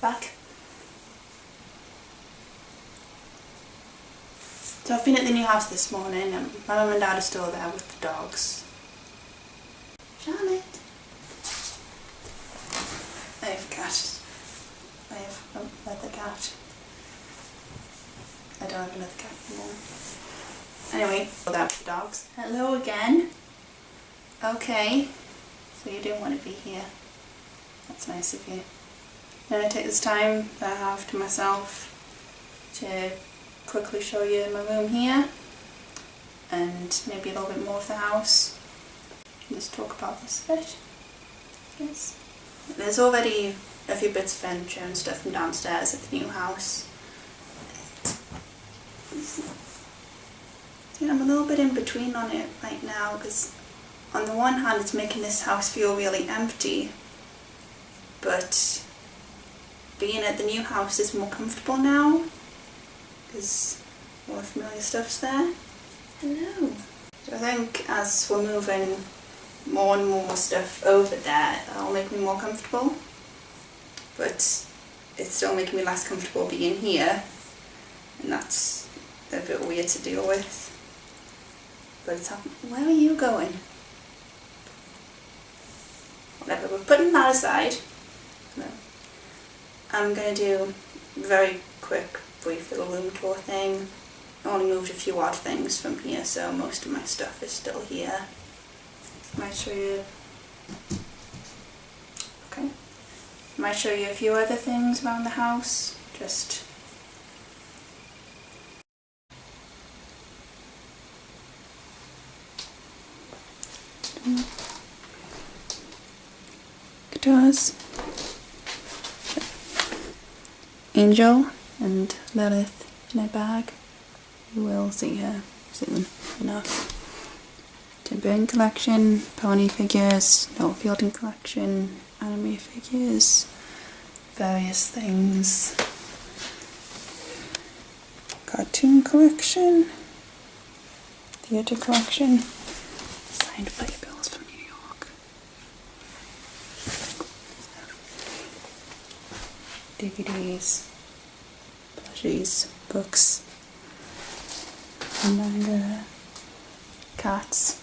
back. So I've been at the new house this morning and my mum and dad are still there with the dogs. Charlotte! I have a cat. I have another cat. I don't have another cat anymore. Anyway, pulled out the dogs. Hello again. Okay, so you didn't want to be here. That's nice of you. I'm going to take this time that I have to myself to quickly show you my room here and maybe a little bit more of the house. Just talk about this a bit. Yes. There's already a few bits of furniture and stuff from downstairs at the new house. I'm a little bit in between on it right now because on the one hand it's making this house feel really empty, but being at the new house is more comfortable now because all the familiar stuff's there. Hello. So I think as we're moving more and more stuff over there, that'll make me more comfortable, but it's still making me less comfortable being here, and that's a bit weird to deal with. But it's happening. Where are you going? Whatever, we're putting that aside. No. I'm going to do a very quick, brief little room tour thing. I only moved a few odd things from here, so most of my stuff is still here. Might show you. Okay. Might show you a few other things around the house. Just. Guitars. Angel and Lilith in a bag. You will see her soon enough. Tim Burton collection, pony figures, Noel Fielding collection, anime figures, various things. Cartoon collection, theatre collection, signed playbills from New York. DVDs, plushies, books, manga, cats,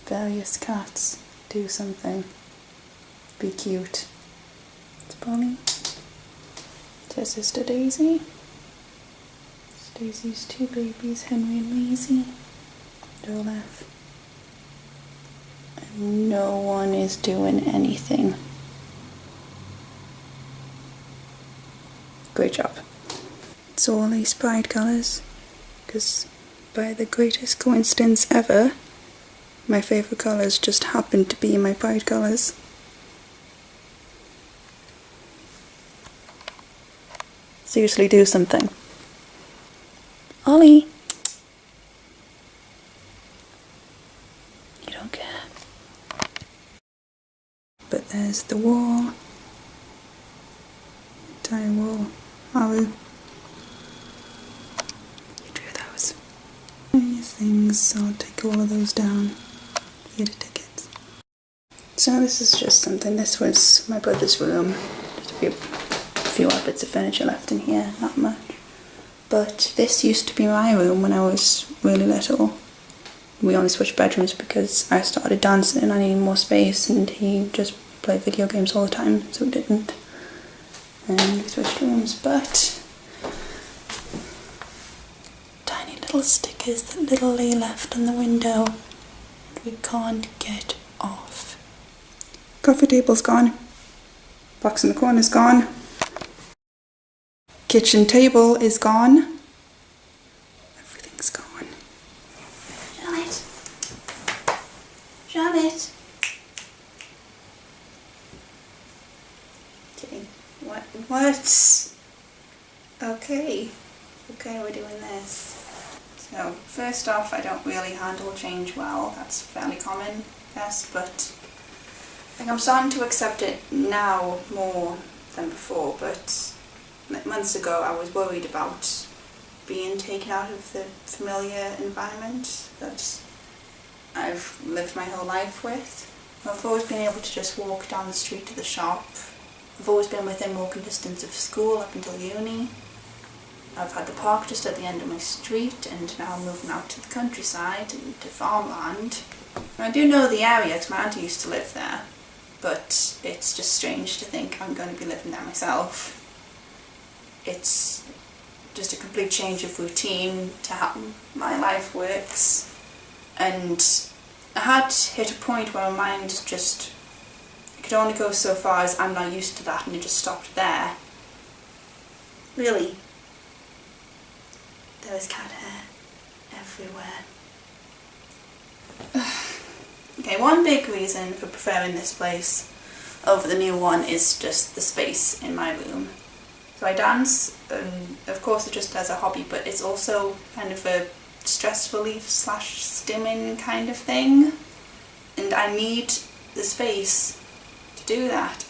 various cats, do something, be cute. It's Bonnie, it's her sister Daisy, it's Daisy's two babies, Henry and Maisie, they're left, and no one is doing anything. Great job. It's all these pride colours, because by the greatest coincidence ever, my favourite colours just happen to be my pride colours. Seriously, do something. Ollie! You don't care. But there's the wall. Entire wall. Ollie. You drew those. Various things, so I'll take all of those down. Theatre tickets. So this is just something. This was my brother's room. Just a few odd bits of furniture left in here, not much. But this used to be my room when I was really little. We only switched bedrooms because I started dancing and I needed more space, and he just played video games all the time, so we didn't. And we switched rooms, but tiny little stickers that little Lee left on the window that we can't get off. Coffee table's gone. Box in the corner's gone. Kitchen table is gone. Everything's gone. Charlotte. Charlotte. Okay. What? Okay. Okay, we're doing this. So, first off, I don't really handle change well. That's fairly common, yes, but I think I'm starting to accept it now more than before, but months ago I was worried about being taken out of the familiar environment that I've lived my whole life with. I've always been able to just walk down the street to the shop I've always been within walking distance of school up until uni. I've had the park just at the end of my street, and now I'm moving out to the countryside and to farmland. I do know the area because my auntie used to live there, but it's just strange to think I'm going to be living there myself. It's just a complete change of routine to how my life works, and I had hit a point where my mind just could only go so far as I'm not used to that, and it just stopped there. Really, there was cat hair everywhere. Okay, one big reason for preferring this place over the new one is just the space in my room. So I dance, of course just as a hobby, but it's also kind of a stress relief / stimming kind of thing, and I need the space to do that.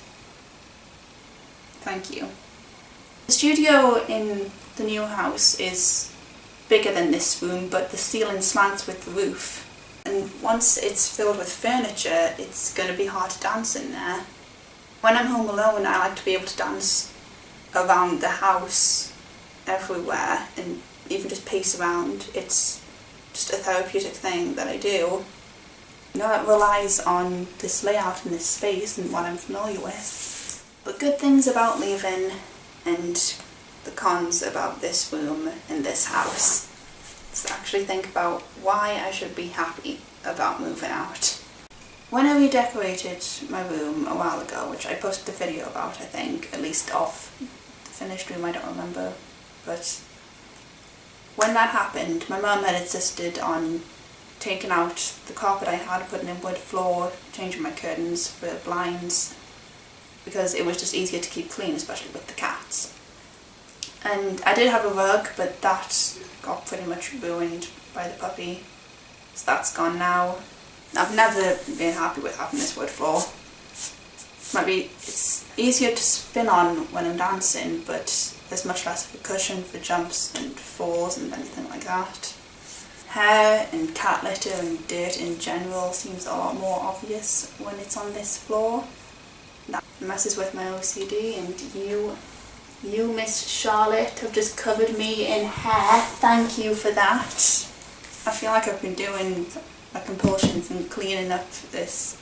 Thank you. The studio in the new house is bigger than this room, but the ceiling slants with the roof, and once it's filled with furniture it's going to be hard to dance in there. When I'm home alone I like to be able to dance around the house everywhere and even just pace around. It's just a therapeutic thing that I do. You know, it relies on this layout and this space and what I'm familiar with. But good things about leaving and the cons about this room and this house. Let's actually think about why I should be happy about moving out. When I redecorated my room a while ago, which I posted a video about, I think, at least of the finished room, I don't remember, but when that happened, my mum had insisted on taking out the carpet I had, putting in wood floor, changing my curtains for blinds, because it was just easier to keep clean, especially with the cats. And I did have a rug, but that got pretty much ruined by the puppy, so that's gone now. I've never been happy with having this wood floor. It's easier to spin on when I'm dancing, but there's much less of a cushion for jumps and falls and anything like that. Hair and cat litter and dirt in general seems a lot more obvious when it's on this floor. That messes with my OCD, and you, Miss Charlotte, have just covered me in hair. Thank you for that. I feel like I've been doing my compulsions and cleaning up this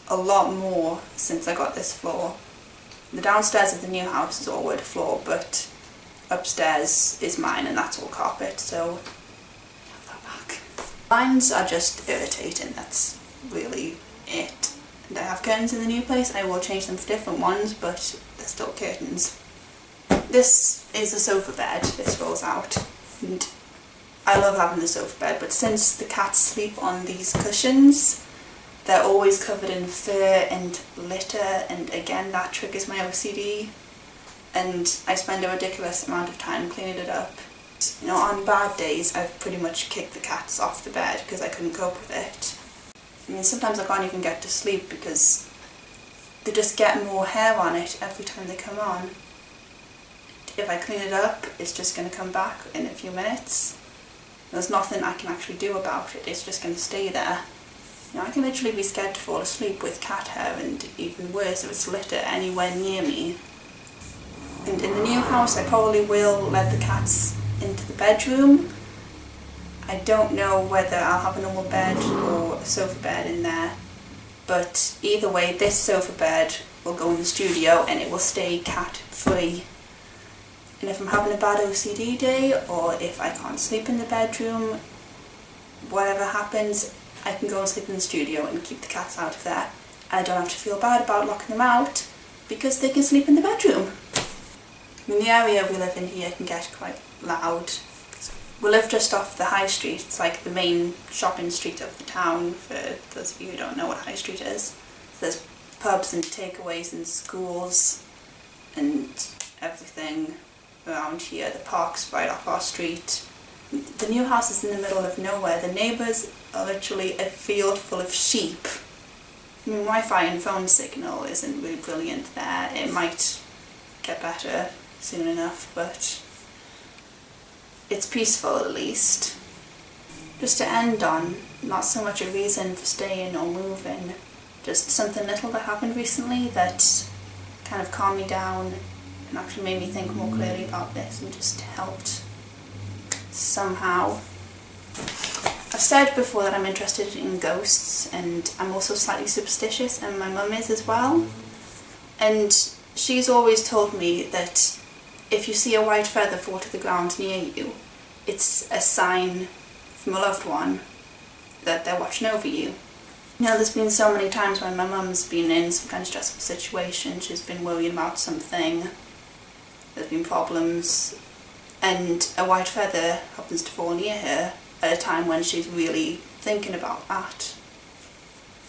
a lot more since I got this floor. The downstairs of the new house is all wood floor, but upstairs is mine and that's all carpet, so have that back. Blinds are just irritating, that's really it. And I have curtains in the new place. I will change them for different ones, but they're still curtains. This is a sofa bed, this rolls out, and I love having the sofa bed, but since the cats sleep on these cushions, they're always covered in fur and litter, and again that triggers my OCD, and I spend a ridiculous amount of time cleaning it up. You know, on bad days I've pretty much kicked the cats off the bed because I couldn't cope with it. I mean, sometimes I can't even get to sleep because they just get more hair on it every time they come on. If I clean it up, it's just going to come back in a few minutes. There's nothing I can actually do about it, it's just going to stay there. You know, I can literally be scared to fall asleep with cat hair, and even worse if it's litter anywhere near me. And in the new house I probably will let the cats into the bedroom. I don't know whether I'll have a normal bed or a sofa bed in there, but either way this sofa bed will go in the studio and it will stay cat free. And if I'm having a bad OCD day, or if I can't sleep in the bedroom, whatever happens, I can go and sleep in the studio and keep the cats out of there. I don't have to feel bad about locking them out because they can sleep in the bedroom. I mean, the area we live in here can get quite loud. We live just off the high street. It's like the main shopping street of the town, for those of you who don't know what high street is. So there's pubs and takeaways and schools and everything around here. The park's right off our street. The new house is in the middle of nowhere. The neighbours are literally a field full of sheep. I mean, Wi-Fi and phone signal isn't really brilliant there. It might get better soon enough, but it's peaceful at least. Just to end on, not so much a reason for staying or moving, just something little that happened recently that kind of calmed me down and actually made me think more clearly about this and just helped somehow. I've said before that I'm interested in ghosts, and I'm also slightly superstitious, and my mum is as well. And she's always told me that if you see a white feather fall to the ground near you, it's a sign from a loved one that they're watching over you. Now, there's been so many times when my mum's been in some kind of stressful situation, she's been worrying about something, there's been problems, and a white feather happens to fall near her at a time when she's really thinking about that.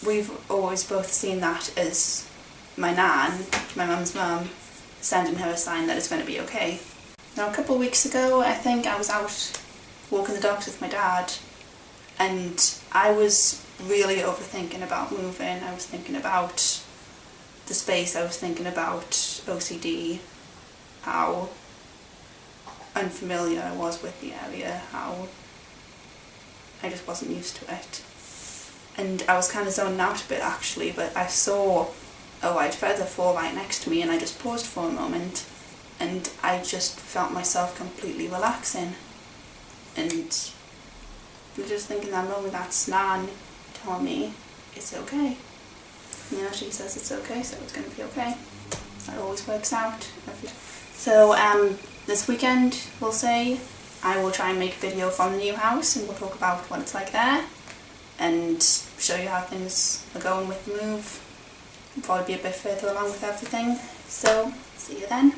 We've always both seen that as my nan, my mum's mum, sending her a sign that it's going to be okay. Now, a couple of weeks ago, I think I was out walking the dogs with my dad, and I was really overthinking about moving. I was thinking about the space, I was thinking about OCD, how unfamiliar I was with the area, how I just wasn't used to it. And I was kind of zoning out a bit actually, but I saw a white feather fall right next to me and I just paused for a moment and I just felt myself completely relaxing. And I was just thinking that moment, that's Nan telling me it's okay. You know, she says it's okay, so it's going to be okay. That always works out. So this weekend, we'll say, I will try and make a video from the new house and we'll talk about what it's like there and show you how things are going with the move. I'll probably be a bit further along with everything. So, see you then.